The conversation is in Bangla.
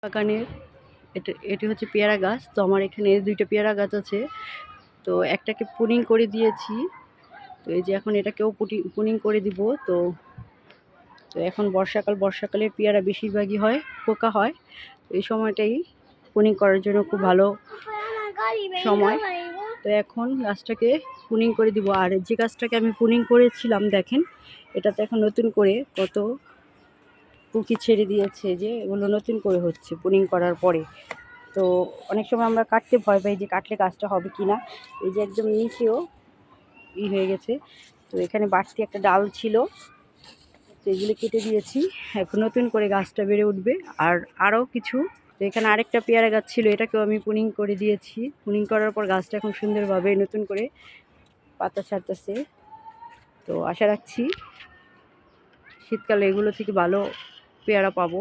বাগানের এটি হচ্ছে পেয়ারা গাছ। তো আমার এখানে 2টা পেয়ারা গাছ আছে। তো একটাকে পুনিং করে দিয়েছি। তো এই যে এখন এটাকেও পুনিং করে দিব। তো এখন বর্ষাকালে পেয়ারা বেশিরভাগই হয়, পোকা হয়। তো এই সময়টাই পুনিং করার জন্য খুব ভালো সময়। তো এখন গাছটাকে পুনিং করে দিব। আর যে গাছটাকে আমি পুনিং করেছিলাম দেখেন, এটাতে এখন নতুন করে কত পুঁকি ছেড়ে দিয়েছে, যে এগুলো নতুন করে হচ্ছে পুনিং করার পরে। তো অনেক সময় আমরা কাটতে ভয় পাই যে কাটলে গাছটা হবে কি না। এই যে একদম নিচেও হয়ে গেছে। তো এখানে বাড়তি একটা ডাল ছিল, তো এগুলো কেটে দিয়েছি। এখন নতুন করে গাছটা বেড়ে উঠবে। আর আরও কিছু, তো এখানে আরেকটা পেয়ারা গাছ ছিল, এটাকেও আমি পুনিং করে দিয়েছি। পুনিং করার পর গাছটা এখন সুন্দরভাবে নতুন করে পাতা ছাড়তেছে। তো আশা রাখছি শীতকালে এগুলো থেকে ভালো পেয়ারা পাবো।